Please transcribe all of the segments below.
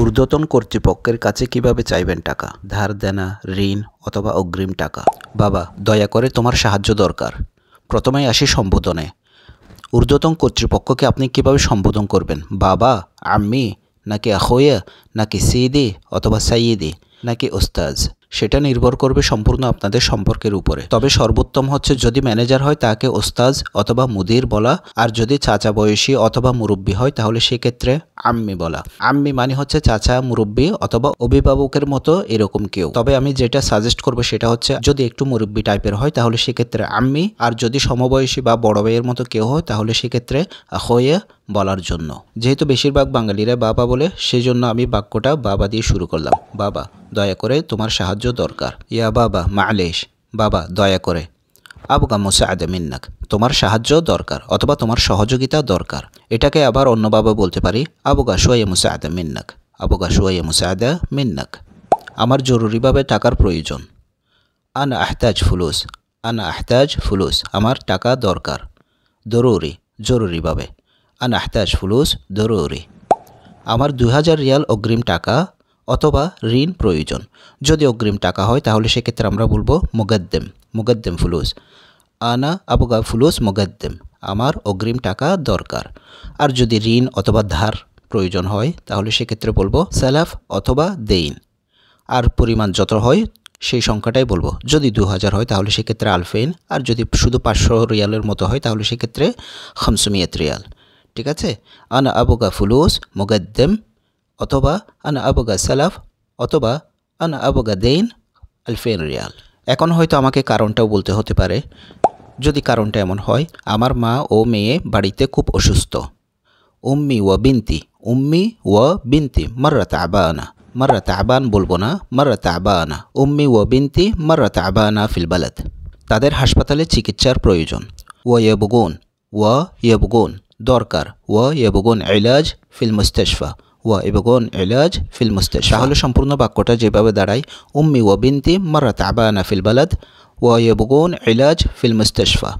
ঊর্ধ্বতন কর্তৃপক্ষের কাছে কিভাবে চাইবেন টাকা? ধার দেনা, ঋণ অথবা অগ্রিম টাকা। বাবা, দয়া করে তোমার সাহায্য দরকার। প্রথমেই আসি সম্বোধনে। ঊর্ধ্বতন কর্তৃপক্ষকে আপনি কিভাবে সম্বোধন করবেন? বাবা, আম্মি, নাকি আখোয়া, নাকি সিদি অথবা সাইয়্যিদি, নাকি ওস্তাজ? সেটা নির্ভর করবে সম্পূর্ণ আপনাদের সম্পর্কের উপরে। তবে সর্বোত্তম হচ্ছে যদি ম্যানেজার হয় তাকে ওস্তাজ অথবা মুদির বলা, আর যদি চাচা বয়সী অথবা মুরব্বী হয় তাহলে সেক্ষেত্রে আম্মি বলা। আম্মি মানে হচ্ছে চাচা, মুরব্বী অথবা অভিভাবকের মতো এরকম কেউ। তবে আমি যেটা সাজেস্ট করবো সেটা হচ্ছে যদি একটু মুরব্বী টাইপের হয় তাহলে সেক্ষেত্রে আম্মি, আর যদি সমবয়সী বা বড় ভাইয়ের মতো কেউ হয় তাহলে সেক্ষেত্রে আখোয়া বলার জন্য। যেহেতু বেশিরভাগ বাঙালিরা বাবা বলে, সেজন্য আমি বাক্যটা বাবা দিয়ে শুরু করলাম। বাবা, দয়া করে তোমার সাহায্য দরকার। ইয়া বাবা মালেশ, বাবা দয়া করে। আবগা মুসাআদা মিন্নাক, তোমার সাহায্য দরকার অথবা তোমার সহযোগিতা দরকার। এটাকে আবার অন্যভাবে বলতে পারি, আবগা শুয়াইয়া মুসাআদা মিন্নাক, আবগা শুয়াইয়া মুসাআদা মিন্নাক। আমার জরুরিভাবে টাকার প্রয়োজন। আনা আহতাজ ফুলুস, আনা আহতাজ ফুলুস, আমার টাকা দরকার। জরুরি, জরুরিভাবে। আনা আহতাজ ফুলুস জরুরি, আমার 2000 রিয়াল অগ্রিম টাকা অথবা ঋণ প্রয়োজন। যদি অগ্রিম টাকা হয় তাহলে সেক্ষেত্রে আমরা বলবো মুকদ্দেম, মুকদ্দেম ফুলুস। আনা আবগা ফুলুস মুকদ্দেম, আমার অগ্রিম টাকা দরকার। আর যদি ঋণ অথবা ধার প্রয়োজন হয় তাহলে সেক্ষেত্রে বলবো সালাফ অথবা দেইন। আর পরিমাণ যত হয় সেই সংখ্যাটাই বলবো। যদি 2000 হয় তাহলে সেক্ষেত্রে আলফেইন, আর যদি শুধু 500 রিয়ালের মতো হয় তাহলে সেক্ষেত্রে 500 রিয়াল। ঠিক আছে? আনা আবগা ফুলুস মুকদ্দেম অথবা আনা আবগা সালাফ অথবা আনা আবগা দেইন 2000 রিয়াল। এখন হয়তো আমাকে কারণটাও বলতে হতে পারে। যদি কারণটা এমন হয়, আমার মা ও মেয়ে বাড়িতে খুব অসুস্থ। উম্মি ওয়া বিনতি, উম্মি ওয়া বিনতি মাররা তাবানা, মাররা তাবান বলবো না, মাররা তাবানা। উম্মি ওয়া বিনতি মাররা তাবানা ফিল বালাদ, তাদের হাসপাতালে চিকিৎসার প্রয়োজন। ওয়া ইয়াবগুন, ওয়া ইয়াবগুন দরকার। ওয়া ইয়াবগুন ইলাজ ফিল মুস্তাশফা, ওয়া ইয়াবগুন ইলাজ ফিল মুস্তাশফা। তাহলে সম্পূর্ণ বাক্যটা যেভাবে দাঁড়ায়, উম্মি ওয়া বিনতি মাররা তাবানা ফিল বালাদ ওয়া ইয়াবগুন ইলাজ ফিল মুস্তাশফা,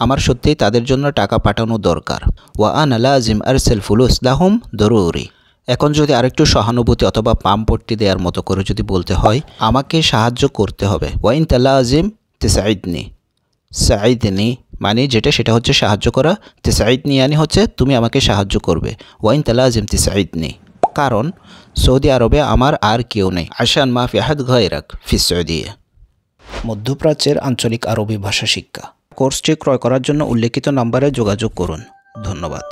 আমার সত্যিই তাদের জন্য টাকা পাঠানো দরকার। ওয়া আনা লাজিম আরসিল ফুলুস লাহুম দরুরি। এখন যদি আরেকটু সহানুভূতি অথবা পামপট্টি দেওয়ার মতো করে যদি বলতে হয়, আমাকে সাহায্য করতে হবে। ওয়া ইনতা লাজিম তিসাইদনি, সাইদনি মানে যেটা সেটা হচ্ছে সাহায্য করা। তিসাইদনি মানে হচ্ছে তুমি আমাকে সাহায্য করবে। ওয়া ইনতা লাজিম তিসাইদনি, কারণ সৌদি আরবে আমার আর কেউ নেই। আশান মাফি আহাদ গায়রাক ফিস সৌদিয়া। মধ্যপ্রাচ্যের আঞ্চলিক আরবি ভাষা শিক্ষা কোর্সটি ক্রয় করার জন্য উল্লেখিত নম্বরে যোগাযোগ করুন। ধন্যবাদ।